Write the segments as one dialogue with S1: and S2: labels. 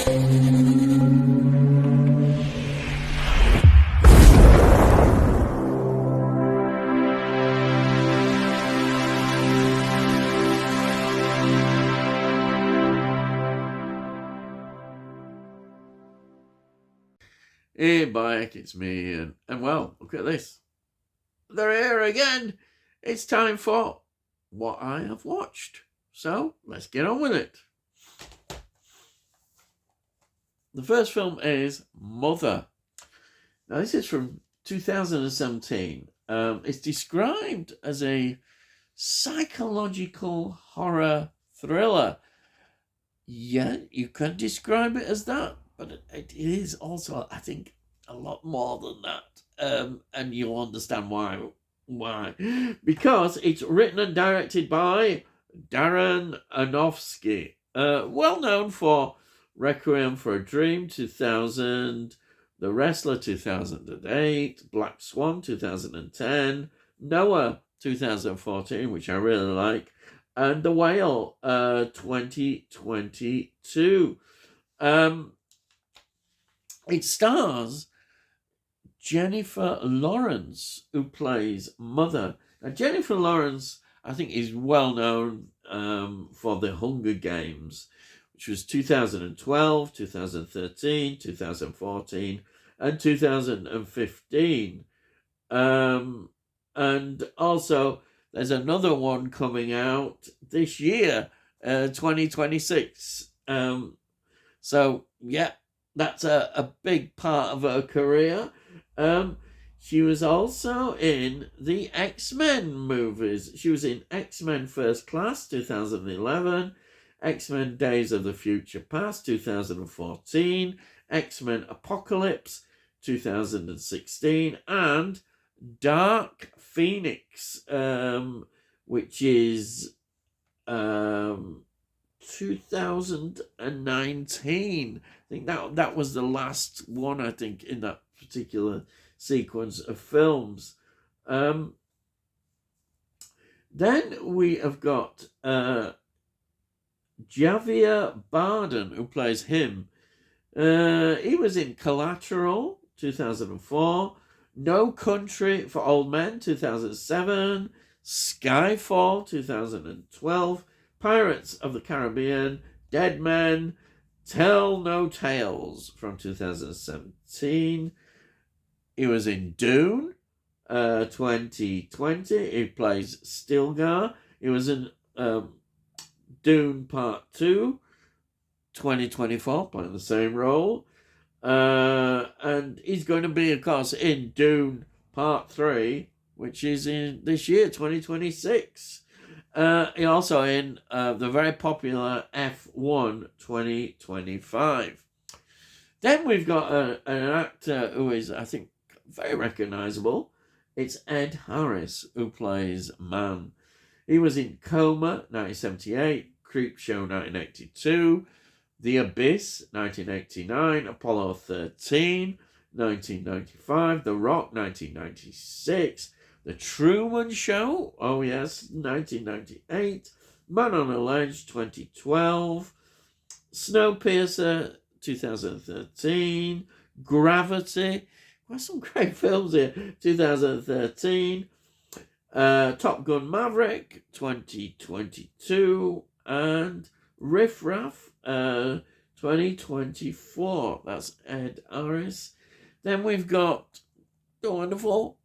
S1: Hey, Bayek, it's me, and well, look at this. They're here again. It's time for what I have watched. So, let's get on with it. The first film is Mother. Now, this is from 2017. It's described as a psychological horror thriller. Yeah, you can describe it as that, but it is also, I think, a lot more than that. And you'll understand why. Why? Because it's written and directed by Darren Aronofsky, well known for Requiem for a Dream 2000, The Wrestler 2008, Black Swan 2010, Noah 2014, which I really like, and The Whale 2022. It stars Jennifer Lawrence, who plays Mother. Now, Jennifer Lawrence, I think, is well known for The Hunger Games, which was 2012, 2013, 2014, and 2015. And also, there's another one coming out this year, 2026. So, yeah, that's a big part of her career. She was also in the X-Men movies. She was in X-Men First Class 2011, X-Men Days of the Future Past 2014, X-Men Apocalypse 2016, and Dark Phoenix, which is 2019. I think that was the last one, I think, in that particular sequence of films. Then we have got Javier Bardem, who plays him. He was in Collateral 2004, No Country for Old Men 2007, Skyfall 2012, Pirates of the Caribbean, Dead Men, Tell No Tales from 2017. He was in Dune 2020. He plays Stilgar. He was in Dune Part 2 2024, playing the same role. And he's going to be, of course, in Dune Part 3, which is in this year, 2026. He also in the very popular F1 2025. Then we've got an actor who is, I think, very recognisable. It's Ed Harris, who plays Man. He was in Coma, 1978, Creepshow, 1982, The Abyss, 1989, Apollo 13, 1995, The Rock, 1996, The Truman Show, oh yes, 1998, Man on a Ledge, 2012, Snowpiercer, 2013, Gravity, well, some great films here, 2013, Top Gun Maverick, 2022, and Riff Raff, 2024. That's Ed Harris. Then we've got the wonderful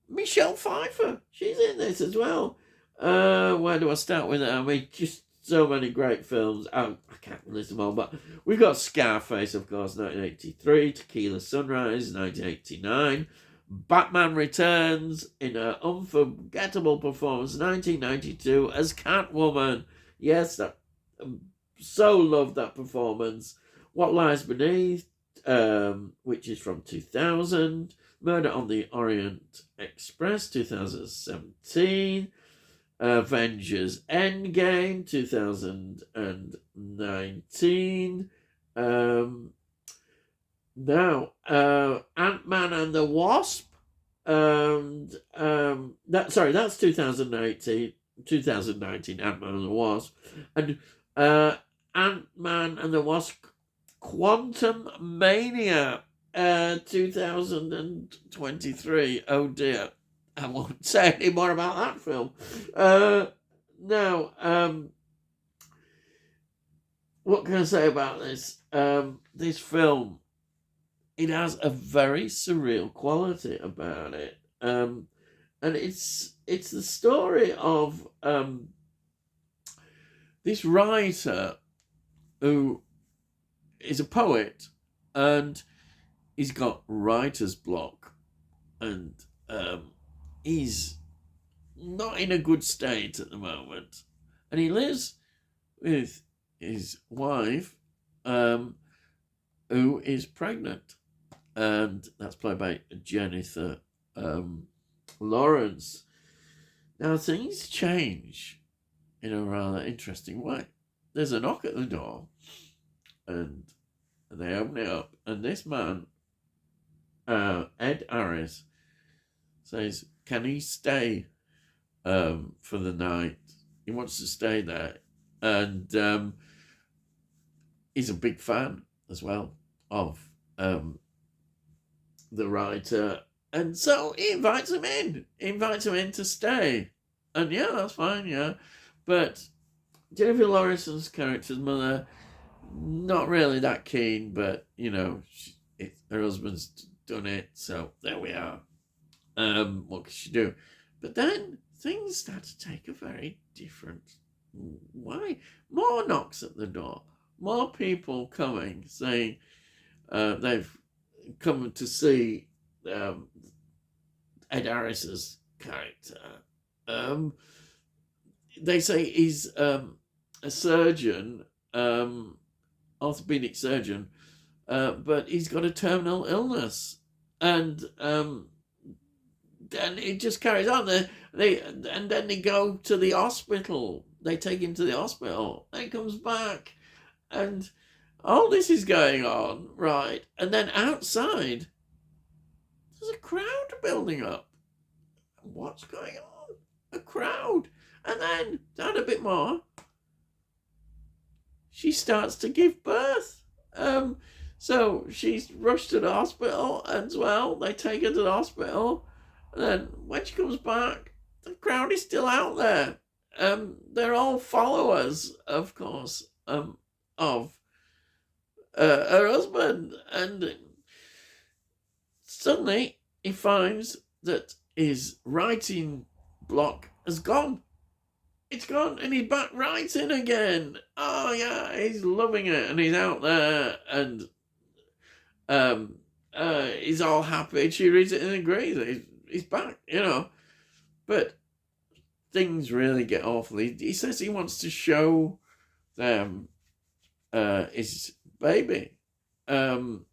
S1: Michelle Pfeiffer. She's in this as well. Where do I start with it? I mean, just so many great films. I can't list them all, but we've got Scarface, of course, 1983, Tequila Sunrise, 1989, Batman Returns in an unforgettable performance, 1992, as Catwoman. Yes, that so loved that performance. What Lies Beneath, which is from 2000, Murder on the Orient Express, 2017, Avengers Endgame 2019. Now, Ant-Man and the Wasp. That's 2019. Ant-Man and the Wasp, and Ant-Man and the Wasp Quantum Mania 2023. Oh dear. I won't say any more about that film. Now, what can I say about this? This film, it has a very surreal quality about it. And it's the story of this writer who is a poet, and he's got writer's block, and he's not in a good state at the moment, and he lives with his wife, who is pregnant, and that's played by Jennifer Lawrence. Now things change in a rather interesting way. There's a knock at the door, and they open it up, and this man, Ed Harris, says, can he stay for the night? He wants to stay there, and he's a big fan as well of the writer, and so he invites him in. He invites him in to stay, and yeah, that's fine, yeah. But Jennifer Lawrence's character's mother, not really that keen, but you know, her husband's done it, so there we are. What can she do? But then things start to take a very different way. More knocks at the door. More people coming, saying they've come to see Ed Harris's character. They say he's a surgeon, orthopedic surgeon, but he's got a terminal illness, and then it just carries on. And then they go to the hospital. They take him to the hospital. Then he comes back, and all this is going on, right? And then outside, there's a crowd building up. What's going on? A crowd. And then, down a bit more, she starts to give birth. So she's rushed to the hospital as well. They take her to the hospital. And then when she comes back, the crowd is still out there. They're all followers, of course, of her husband. And suddenly he finds that his writing block has gone. It's gone, and he's back writing again. Oh yeah, he's loving it, and he's out there, and he's all happy. She reads it and agrees. He's back, you know. But things really get awful. He says he wants to show them his baby, and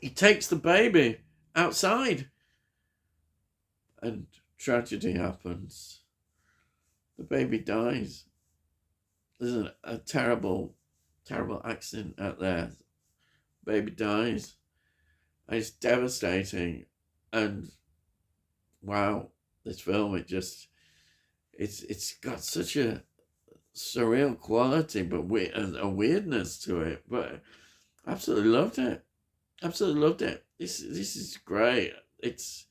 S1: he takes the baby outside, and tragedy happens. The baby dies. There's a terrible, terrible accident out there. Baby dies. And it's devastating. And wow, this film, it's got such a surreal quality, but a weirdness to it. But I absolutely loved it. Absolutely loved it. This is great. It's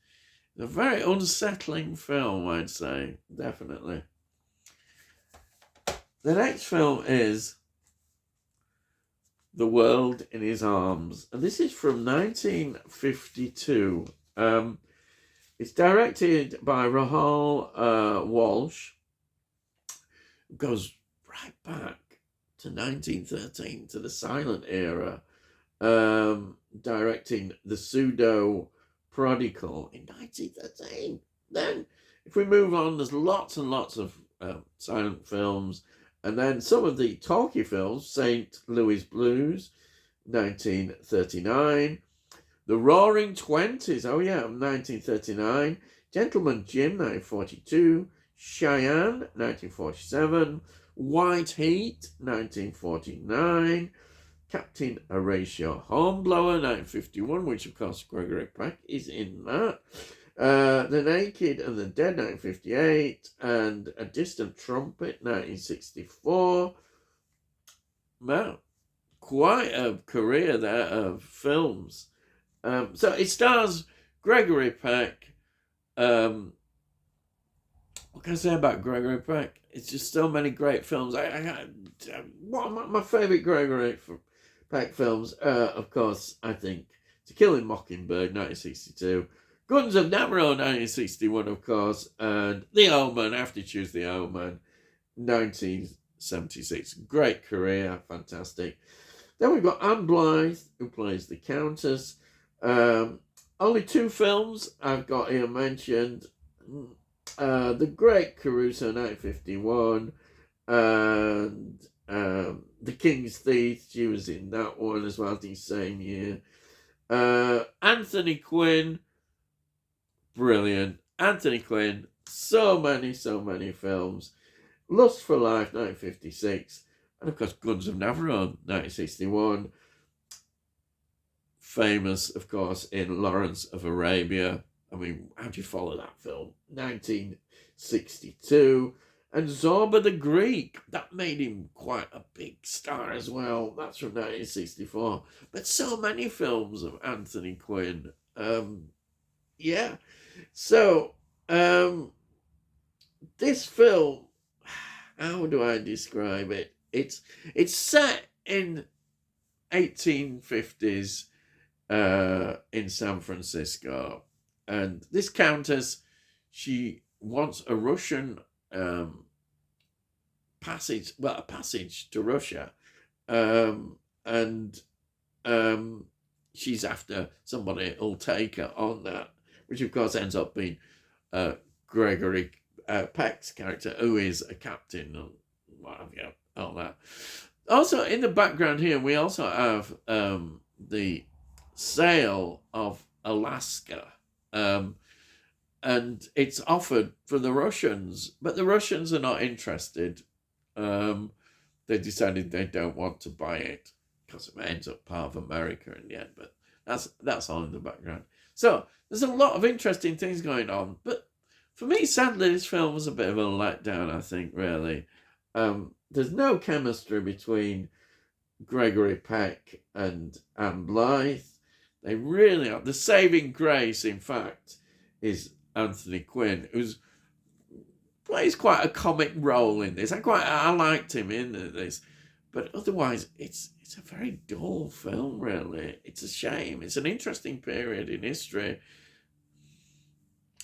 S1: a very unsettling film, I'd say, definitely. The next film is The World in His Arms, and this is from 1952. It's directed by Rahul Walsh. It goes right back to 1913, to the silent era, directing The Pseudo Prodigal in 1913. Then, if we move on, there's lots and lots of silent films. And then some of the talkie films, St. Louis Blues, 1939. The Roaring Twenties, 1939. Gentleman Jim, 1942. Cheyenne, 1947. White Heat, 1949. Captain Horatio Hornblower, 1951, which of course Gregory Peck is in that. The Naked and the Dead, 1958, and A Distant Trumpet, 1964. Wow, quite a career there of films. So it stars Gregory Peck. What can I say about Gregory Peck? It's just so many great films. One of my favourite Gregory Peck films, of course, I think, To Kill a Mockingbird, 1962. Guns of Navarone, 1961, of course. And The Omen, I have to choose The Omen, 1976. Great career, fantastic. Then we've got Anne Blyth, who plays the Countess. Only 2 films I've got here mentioned. The Great Caruso, 1951, and The King's Thief. She was in that one as well, the same year. Anthony Quinn, brilliant. Anthony Quinn, so many films. Lust for Life, 1956, and of course Guns of Navarone, 1961. Famous, of course, in Lawrence of Arabia. I mean, how do you follow that film? 1962. And Zorba the Greek. That made him quite a big star as well. That's from 1964. But so many films of Anthony Quinn. Yeah. So, this film, how do I describe it? It's set in 1850s in San Francisco. And this countess, she wants a Russian passage to Russia. And she's after somebody who'll take her on that, which of course ends up being Gregory Peck's character, who is a captain and what have you, all that. Also, in the background here, we also have the sale of Alaska. And it's offered for the Russians, but the Russians are not interested. They decided they don't want to buy it because it ends up part of America in the end, but that's all in the background. So there's a lot of interesting things going on, but for me, sadly, this film was a bit of a letdown, I think, really. There's no chemistry between Gregory Peck and Anne Blyth. They really are. The saving grace, in fact, is Anthony Quinn, who plays quite a comic role in this. I liked him in this, but otherwise, it's a very dull film, really. It's a shame. It's an interesting period in history.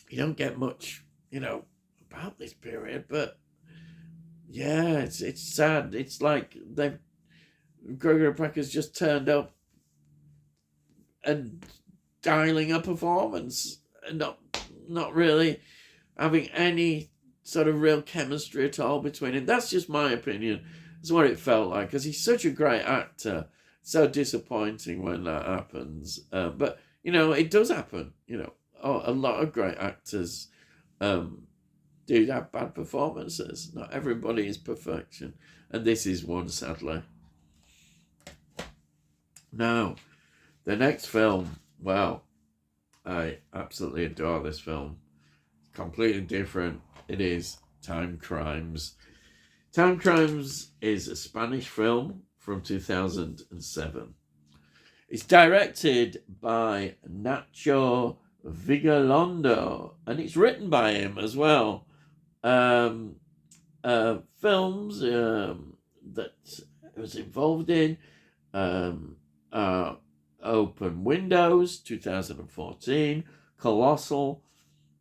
S1: You don't get much, about this period, but yeah, it's sad. It's like Gregory Peck has just turned up and dialing a performance and not really having any sort of real chemistry at all between him. That's just my opinion. That's what it felt like, because he's such a great actor. So disappointing when that happens. But, it does happen. A lot of great actors do have bad performances. Not everybody is perfection. And this is one, sadly. Now, the next film, wow, I absolutely adore this film. Completely different. It is Time Crimes. Time Crimes is a Spanish film from 2007. It's directed by Nacho Vigalondo, and it's written by him as well. Films that it was involved in Open Windows, 2014, Colossal,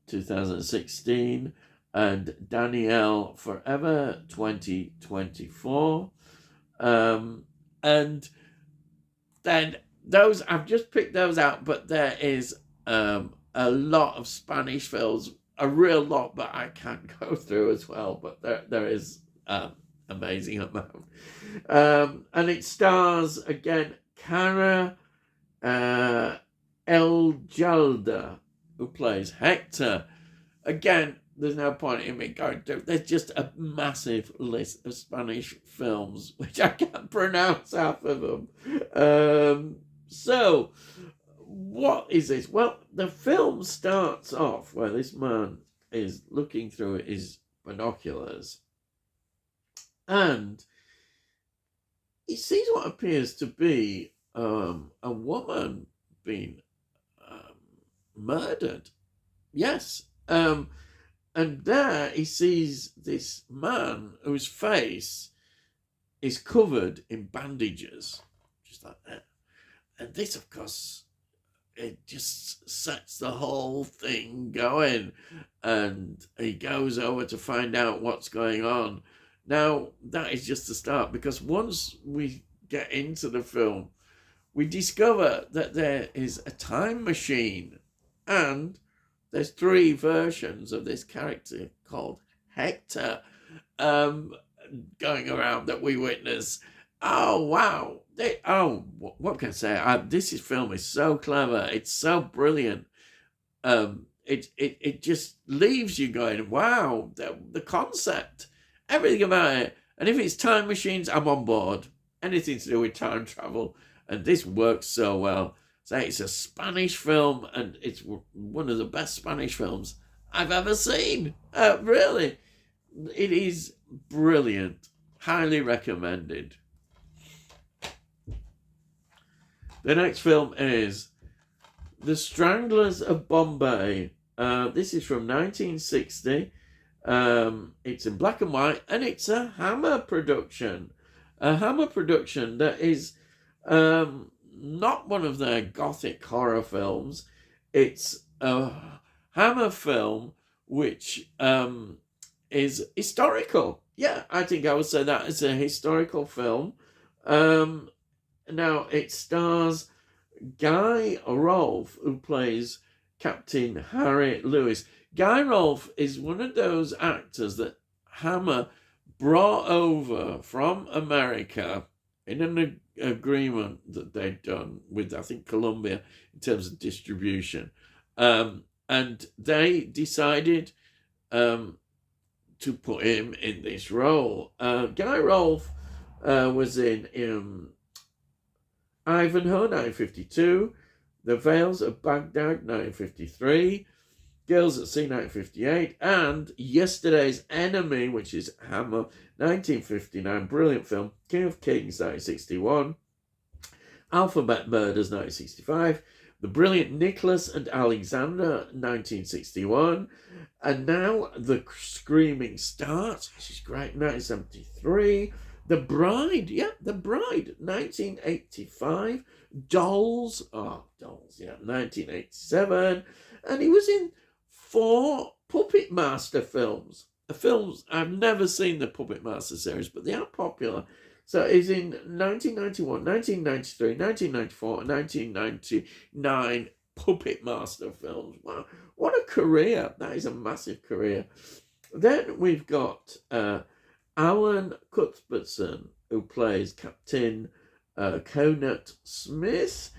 S1: 2016, and Danielle Forever, 2024. And then those, I've just picked those out, but there is a lot of Spanish films, a real lot, but I can't go through as well, but there is amazing amount. And it stars, again, Cara Eljalda, who plays Hector. Again, there's no point in me going through. There's just a massive list of Spanish films, which I can't pronounce half of them. So, what is this? Well, the film starts off where this man is looking through his binoculars, and he sees what appears to be a woman being murdered. Yes. And there he sees this man whose face is covered in bandages, just like that. And this, of course, it just sets the whole thing going. And he goes over to find out what's going on. Now, that is just the start, because once we get into the film, we discover that there is a time machine, and there's 3 versions of this character called Hector going around that we witness. Oh, wow. What can I say? This film is so clever. It's so brilliant. It just leaves you going, wow, the concept, everything about it. And if it's time machines, I'm on board. Anything to do with time travel. And this works so well. So it's a Spanish film, and it's one of the best Spanish films I've ever seen. Really. It is brilliant. Highly recommended. The next film is The Stranglers of Bombay. This is from 1960. It's in black and white, and it's a Hammer production. A Hammer production that is not one of their gothic horror films. It's a Hammer film which is historical. Yeah, I think I would say that it's a historical film. Now, it stars Guy Rolfe, who plays Captain Harry Lewis. Guy Rolfe is one of those actors that Hammer brought over from America in an agreement that they'd done with, I think, Columbia in terms of distribution. And they decided to put him in this role. Guy Rolfe was in Ivanhoe, 1952, The Veils of Baghdad, 1953, Girls at Sea, 1958, and Yesterday's Enemy, which is Hammer, 1959, brilliant film, King of Kings, 1961, Alphabet Murders, 1965, The Brilliant Nicholas and Alexander, 1961, and now The Screaming Start, which is great, 1973, The Bride, 1985, Dolls, 1987, and he was in 4 Puppet Master films. Films, I've never seen the Puppet Master series, but they are popular. So he's in 1991, 1993, 1994, and 1999 Puppet Master films. Wow, what a career. That is a massive career. Then we've got Alan Cuthbertson, who plays Captain Conant Smith,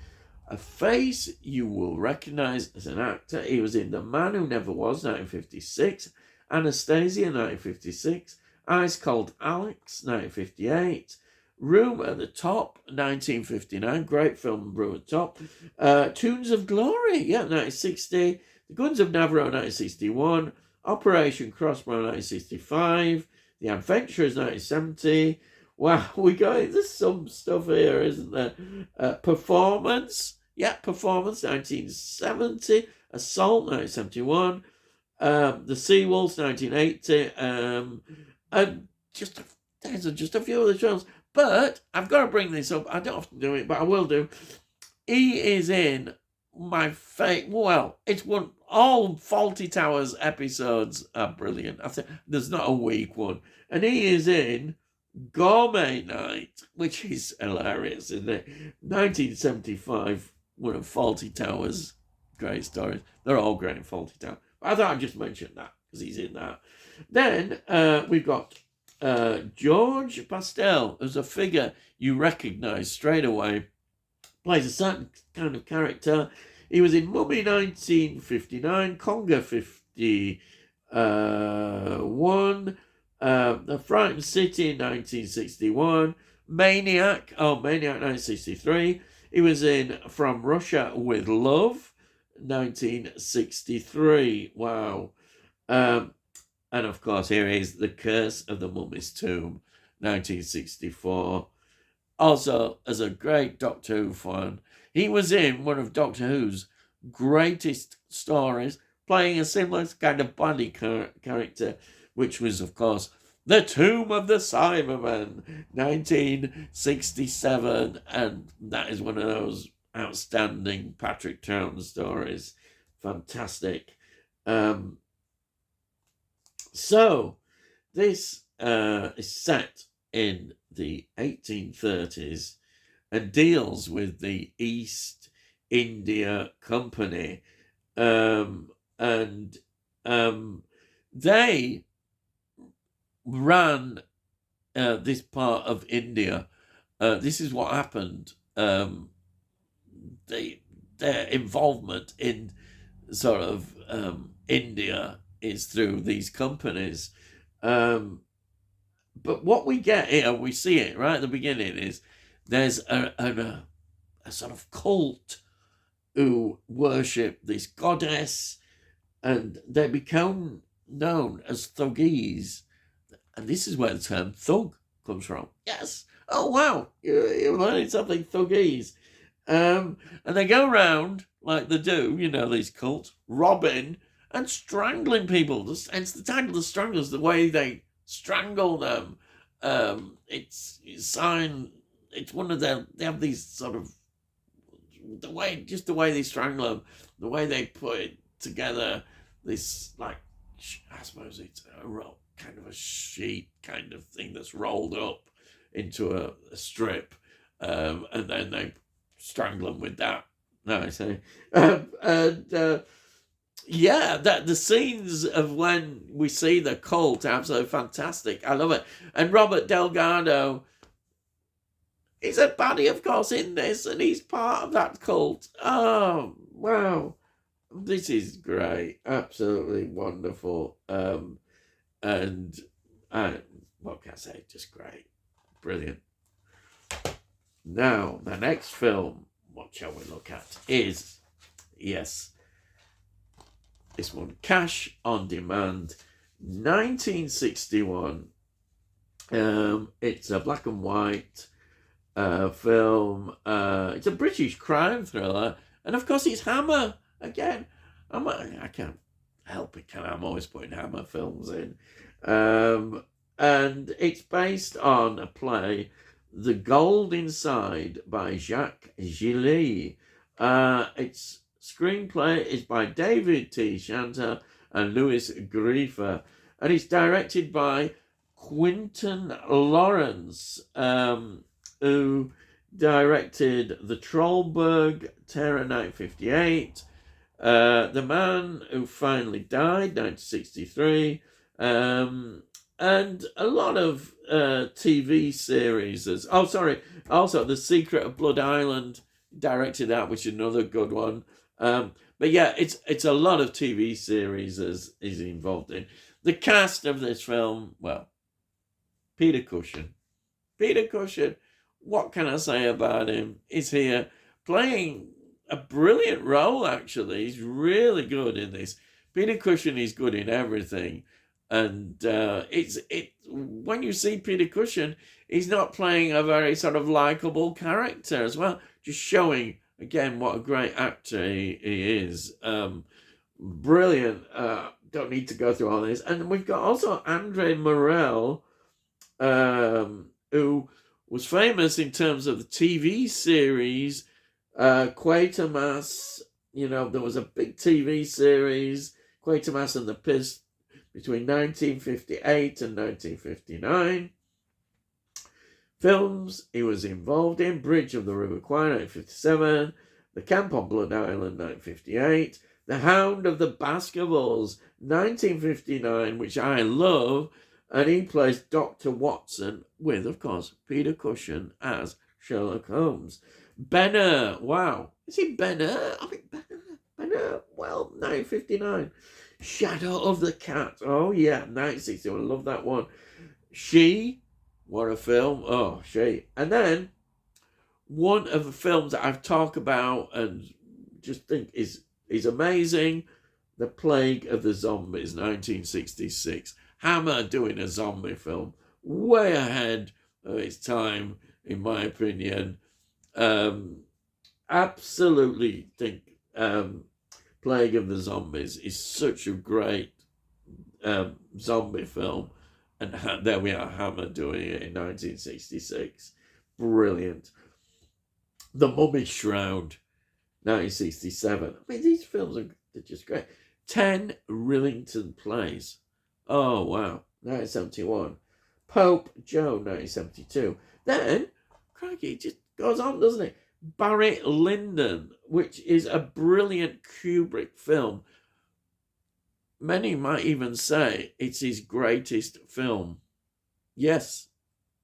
S1: a face you will recognise as an actor. He was in The Man Who Never Was, 1956, Anastasia, 1956, Ice Cold Alex, 1958, Room at the Top, 1959, great film, Room at the Top, Tunes of Glory, 1960, The Guns of Navarone, 1961, Operation Crossbow, 1965, The Adventurers, 1970. Wow, there's some stuff here, isn't there? Performance, Performance, 1970, Assault, 1971, The Seawolves, 1980, and there's just a few of the films. But I've got to bring this up. I don't often do it, but I will do. He is in my favorite. Well, it's one. All Fawlty Towers episodes are brilliant. I think there's not a weak one, and he is in Gourmet Night, which is hilarious, isn't it? 1975, one of Fawlty Towers' great stories. They're all great in Fawlty Towers. I thought I'd just mention that because he's in that. Then we've got George Pastel, as a figure you recognise straight away, plays a certain kind of character. He was in Mummy 1959, Conga 51, The Frightened City in 1961, Maniac 1963. He was in From Russia with Love, 1963. Wow. And of course, here is The Curse of the Mummy's Tomb, 1964. also as a great Doctor Who fan. He was in one of Doctor Who's greatest stories, playing a similar kind of body character, which was, of course, The Tomb of the Cybermen, 1967, and that is one of those outstanding Patrick Troughton stories. Fantastic. So, this is set in the 1830s and deals with the East India Company. They ran this part of India. This is what happened. Their involvement in sort of India is through these companies. But what we get here, we see it right at the beginning, is there's a sort of cult who worship this goddess, and they become known as Thuggees. And this is where the term thug comes from. Yes. Oh, wow. You're learning something, Thuggees. And they go around, like they do, these cults, robbing and strangling people. Hence the title, The Stranglers, the way they strangle them. It's one of their, they have these sort of, the way they strangle them, the way they put it together, this, like, I suppose it's kind of a sheet kind of thing that's rolled up into a strip, and then they strangle them with that. No, I say. Yeah, that the scenes of when we see the cult are absolutely fantastic. I love it. And Robert Delgado is a baddie, of course, in this, and he's part of that cult. Oh, wow. This is great. Absolutely wonderful. And what can I say? Just great. Brilliant. Now, the next film, what shall we look at, is, yes, this one, Cash on Demand, 1961. It's a black and white film. It's a British crime thriller. And of course, it's Hammer again. I can't help it, can I? I'm always putting Hammer films in. And it's based on a play, The Gold Inside, by Jacques Gillet. Its screenplay is by David T. Shanter and Louis Griefer, and it's directed by Quentin Lawrence, who directed The Trollberg, Terror 1958, The Man Who Finally Died, 1963, and a lot of TV series. Also The Secret of Blood Island, directed that, which is another good one. But yeah, it's a lot of TV series is involved in. The cast of this film, well, Peter Cushing. Peter Cushing, what can I say about him? He's here playing a brilliant role, actually. He's really good in this. Peter Cushing is good in everything. And when you see Peter Cushing, he's not playing a very sort of likable character as well. Just showing, again, what a great actor he is. Brilliant. Don't need to go through all this. And we've got also Andre Morel, who was famous in terms of the TV series Quatermass. There was a big TV series, Quatermass and the Pist, between 1958 and 1959. Films he was involved in: Bridge of the River Kwai, 1957, The Camp on Blood Island, 1958, The Hound of the Baskervilles, 1959, which I love, and he plays Dr. Watson with, of course, Peter Cushing as Sherlock Holmes. Ben-Hur, wow. Is he Ben-Hur? I think Ben-Hur, well, 1959. Shadow of the Cat, oh yeah, 1961, I love that one. She, what a film, oh, She. And then, one of the films that I've talked about and just think is amazing, The Plague of the Zombies, 1966. Hammer doing a zombie film, way ahead of its time. in my opinion. Absolutely think Plague of the Zombies is such a great zombie film. And there we are, Hammer doing it in 1966. Brilliant. The Mummy Shroud, 1967. I mean, these films they're just great. 10 Rillington Plays. Oh, wow. 1971. Pope Joe, 1972. Then, crikey, it just goes on, doesn't it? Barry Lyndon, which is a brilliant Kubrick film. Many might even say it's his greatest film. Yes,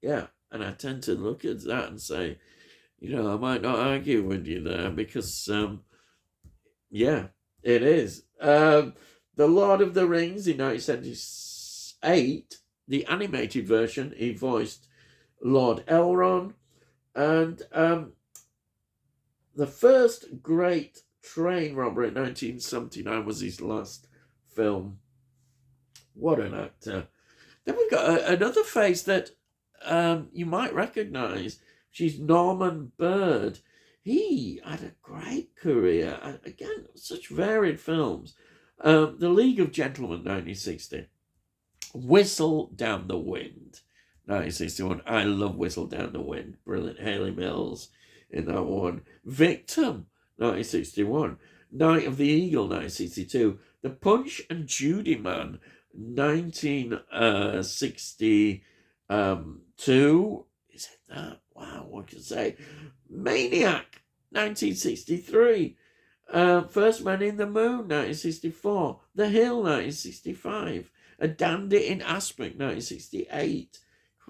S1: yeah. And I tend to look at that and say, I might not argue with you there because, yeah, it is. The Lord of the Rings in 1978, the animated version, he voiced Lord Elrond. And the first great train robbery in 1979 was his last film. What an actor. Then we've got another face that you might recognise. She's Norman Bird. He had a great career. Again, such varied films. The League of Gentlemen, 1960. Whistle Down the Wind, 1961. I love Whistle Down the Wind. Brilliant. Hayley Mills in that one. Victim, 1961. Night of the Eagle, 1962. The Punch and Judy Man, 1962. Is it that? Wow, what can I say? Maniac, 1963. First Man in the Moon, 1964. The Hill, 1965. A Dandy in Aspic, 1968.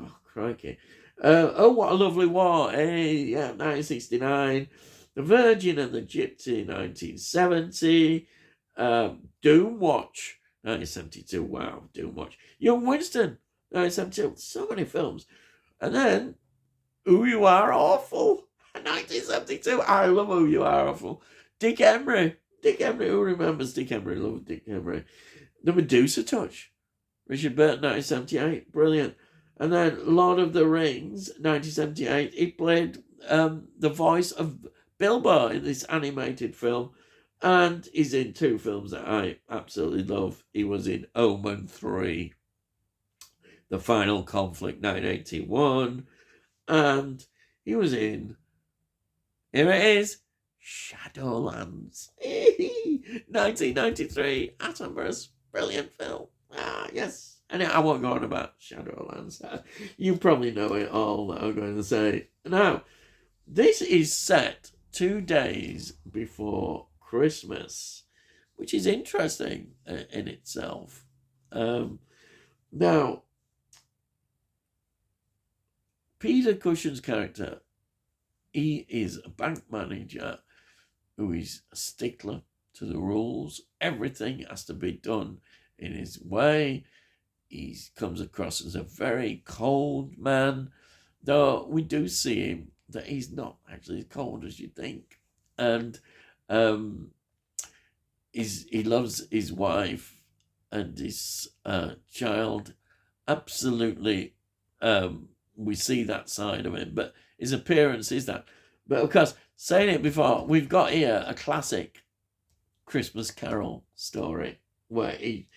S1: Oh, crikey. Oh, What a Lovely War, 1969. The Virgin and the Gypsy, 1970. Doom Watch, 1972. Wow, Doom Watch. Young Winston, 1972. So many films. And then, Who You Are Awful, 1972. I love Who You Are Awful. Dick Emery. Who remembers Dick Emery? Love Dick Emery. The Medusa Touch, Richard Burton, 1978. Brilliant. And then Lord of the Rings, 1978. He played the voice of Bilbo in this animated film. And he's in two films that I absolutely love. He was in Omen 3, The Final Conflict, 1981. And he was in, here it is, Shadowlands, 1993. Attenborough's brilliant film. Yes. And I won't go on about Shadowlands. You probably know it all that I'm going to say. Now, this is set 2 days before Christmas, which is interesting in itself. Now, Peter Cushing's character, he is a bank manager who is a stickler to the rules. Everything has to be done in his way. He comes across as a very cold man, though we do see him that he's not actually as cold as you think. And he loves his wife and his child. Absolutely, we see that side of him, but his appearance is that. But of course, saying it before, we've got here a classic Christmas Carol story where he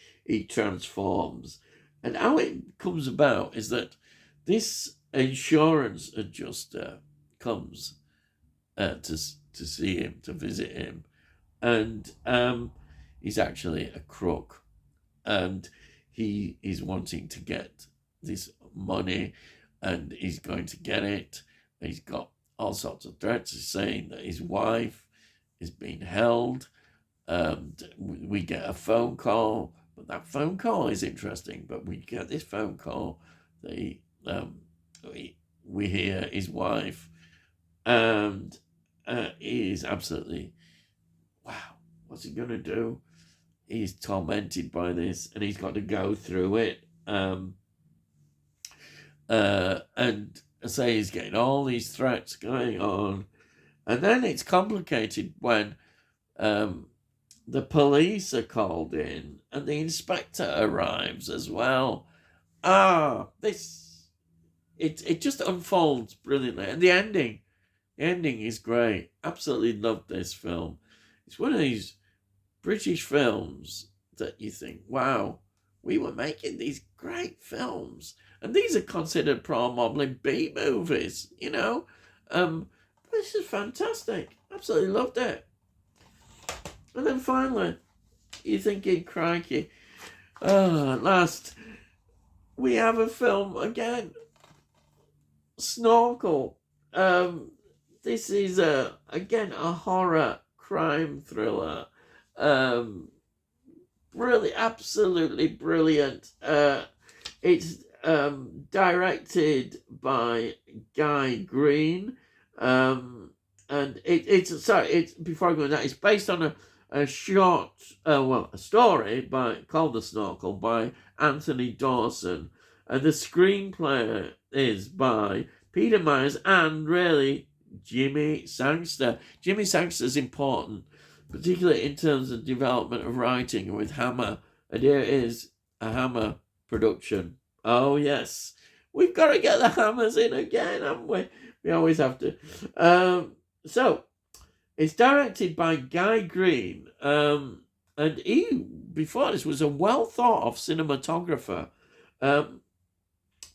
S1: transforms. And how it comes about is that this insurance adjuster comes to see him, to visit him, and he's actually a crook, and he is wanting to get this money, and he's going to get it. He's got all sorts of threats saying that his wife is being held. We get a phone call, but that phone call is interesting. But we get this phone call that we hear his wife, and he is absolutely, wow, what's he going to do? He's tormented by this, and he's got to go through it. And I say he's getting all these threats going on. And then it's complicated when the police are called in and the inspector arrives as well. This it just unfolds brilliantly, and the ending is great. Absolutely loved this film. It's one of these British films that you think, wow, we were making these great films, and these are considered probably B movies, you know. This is fantastic. Absolutely loved it. And then finally, you're thinking, crikey, at last we have a film again. Snorkel. This is again a horror crime thriller. Really, absolutely brilliant. It's directed by Guy Green, and it's before I go into that, it's based on a short, a story called The Snorkel by Anthony Dawson, and the screenplay is by Peter Myers and really Jimmy Sangster. Jimmy Sangster is important, particularly in terms of development of writing with Hammer. And here is a Hammer production. Oh yes, we've got to get the Hammers in again, haven't we? We always have to. So it's directed by Guy Green, and he before this was a well thought of cinematographer.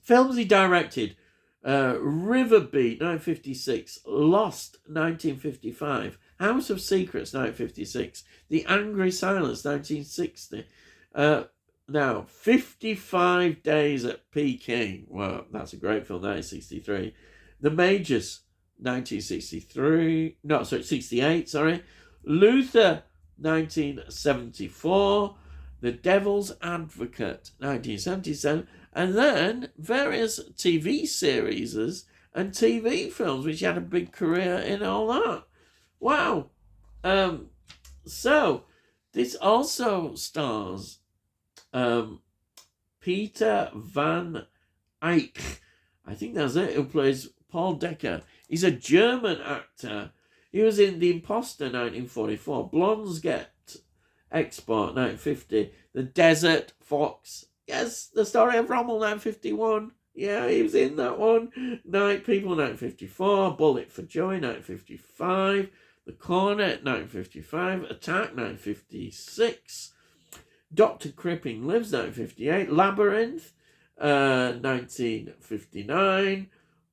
S1: Films he directed: Riverbeat, 1956; Lost, 1955; House of Secrets, 1956; The Angry Silence, 1960. Now, 55 Days at Peking. Well, that's a great film, 1963. The Majors, 68, sorry. Luther, 1974. The Devil's Advocate, 1977. And then various TV series and TV films, which had a big career in all that. Wow. So, this also stars Peter Van Eyck. I think that's it, who plays Paul Decker. He's a German actor. He was in The Imposter, 1944. Blondes Get Export, 1950. The Desert Fox. Yes, the story of Rommel, 1951. Yeah, he was in that one. Night People, 1954. Bullet for Joy, 1955. The Cornet, 1955. Attack, 1956. Dr. Cripping Lives, 1958. Labyrinth, 1959.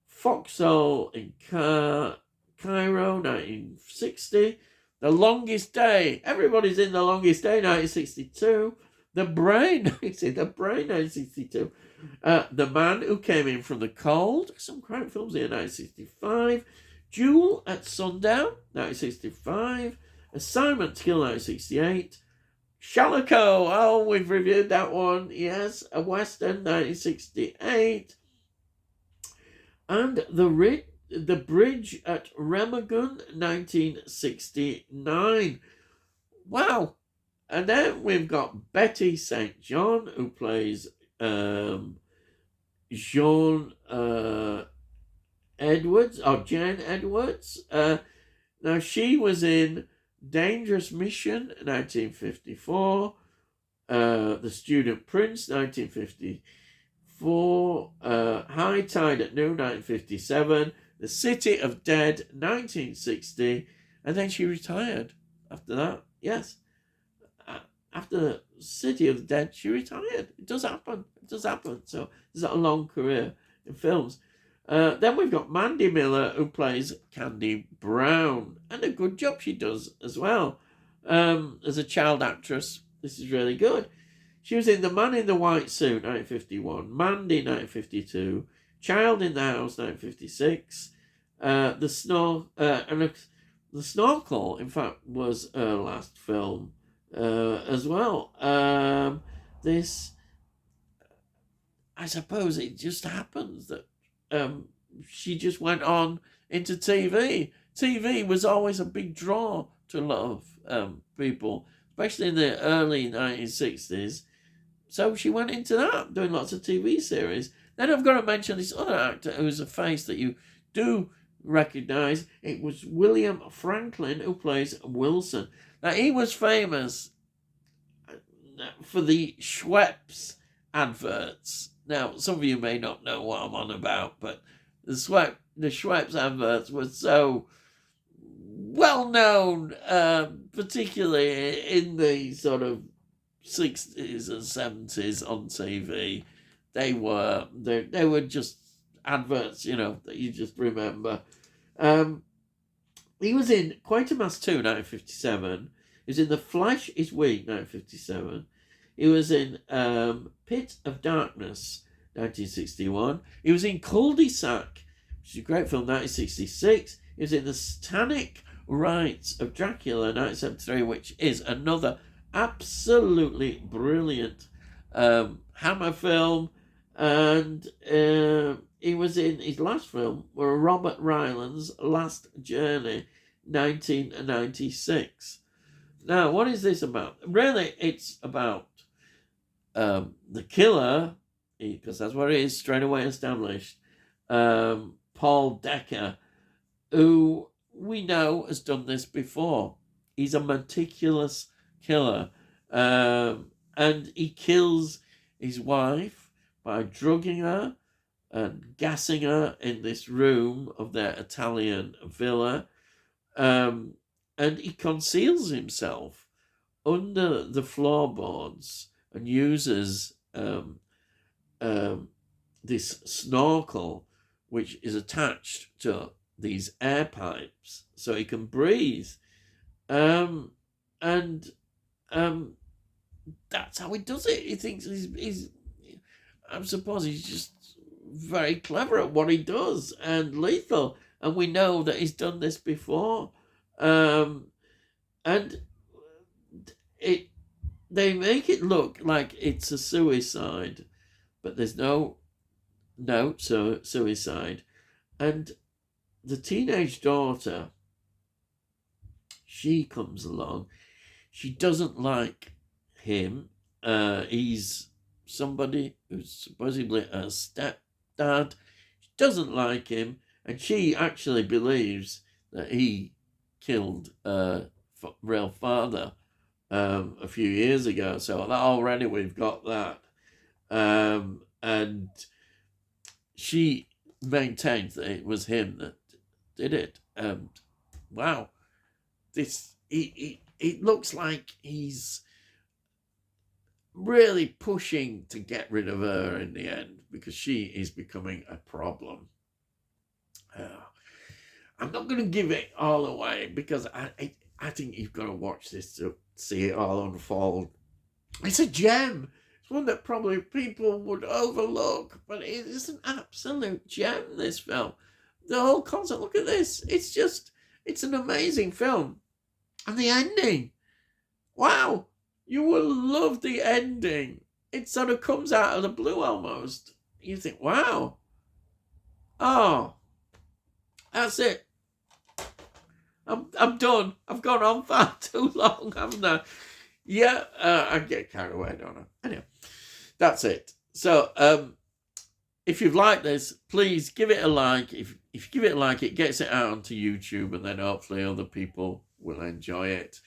S1: Foxhole in Cairo, 1960. The Longest Day. Everybody's in The Longest Day, 1962. The Brain, 1962. The Man Who Came In From the Cold. Some great films here, 1965. Duel at Sundown, 1965. Assignment to Kill, 1968. Shalako, oh, we've reviewed that one. Yes, a Western, 1968. And The Bridge at Remagen, 1969. Wow. And then we've got Betty St. John, who plays Jean Edwards, or Jan Edwards. Now, she was in Dangerous Mission, 1954. The Student Prince, 1954. High Tide at Noon, 1957. The City of Dead, 1960. And then she retired after that. Yes. After the City of the Dead, she retired. It does happen. So there's a long career in films. Then we've got Mandy Miller, who plays Candy Brown. And a good job she does as well. As a child actress, this is really good. She was in The Man in the White Suit, 1951. Mandy, 1952. Child in the House, 1956. The Snorkel, in fact, was her last film. As well. This, I suppose it just happens that she just went on into TV. TV was always a big draw to a lot of people, especially in the early 1960s. So she went into that, doing lots of TV series. Then I've got to mention this other actor who's a face that you do recognise. It was William Franklin, who plays Wilson. Now, he was famous for the Schweppes adverts. Now, some of you may not know what I'm on about, but the Schweppes adverts were so well known, particularly in the sort of 60s and 70s on TV. They were just adverts, that you just remember. He was in Quatermass 2, 1957. He was in The Flesh is Weak, 1957. He was in Pit of Darkness, 1961. He was in Cul-de-sac, which is a great film, 1966. He was in The Satanic Rites of Dracula, 1973, which is another absolutely brilliant Hammer film. And he was in his last film, Robert Ryland's Last Journey, 1996. Now, what is this about? Really, it's about the killer, because that's what it is, straight away established, Paul Decker, who we know has done this before. He's a meticulous killer, and he kills his wife by drugging her and gassing her in this room of their Italian villa, and he conceals himself under the floorboards and uses this snorkel, which is attached to these air pipes, so he can breathe. And that's how he does it. He thinks he's I suppose he's just very clever at what he does and lethal. And we know that he's done this before. And they make it look like it's a suicide, but there's no suicide. And the teenage daughter, she comes along. She doesn't like him. He's somebody who's supposedly a stepdad. She doesn't like him, and she actually believes that he killed her real father a few years ago. So already we've got that. And she maintains that it was him that did it. Wow, it looks like he's really pushing to get rid of her in the end, because she is becoming a problem. I'm not going to give it all away, because I think you've got to watch this to see it all unfold. It's a gem. It's one that probably people would overlook, but it is an absolute gem, this film. The whole concept, look at this. It's an amazing film. And the ending. Wow. You will love the ending. It sort of comes out of the blue almost. You think, wow. Oh, that's it. I'm done. I've gone on far too long, haven't I? Yeah, I get carried away, don't I? Anyway, that's it. So, if you've liked this, please give it a like. If you give it a like, it gets it out onto YouTube, and then hopefully other people will enjoy it.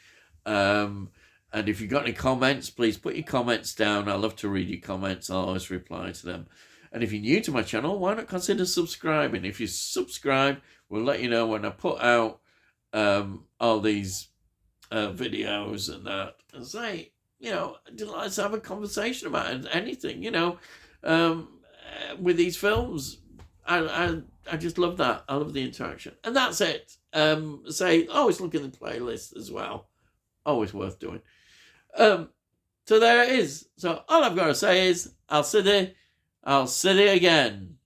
S1: And if you've got any comments, please put your comments down. I love to read your comments. I'll always reply to them. And if you're new to my channel, why not consider subscribing? If you subscribe, we'll let you know when I put out all these videos and that. And say, let's have a conversation about anything, with these films. I just love that. I love the interaction. And that's it. Always look in the playlist as well. Always worth doing. So there it is. So all I've got to say is, I'll see you again.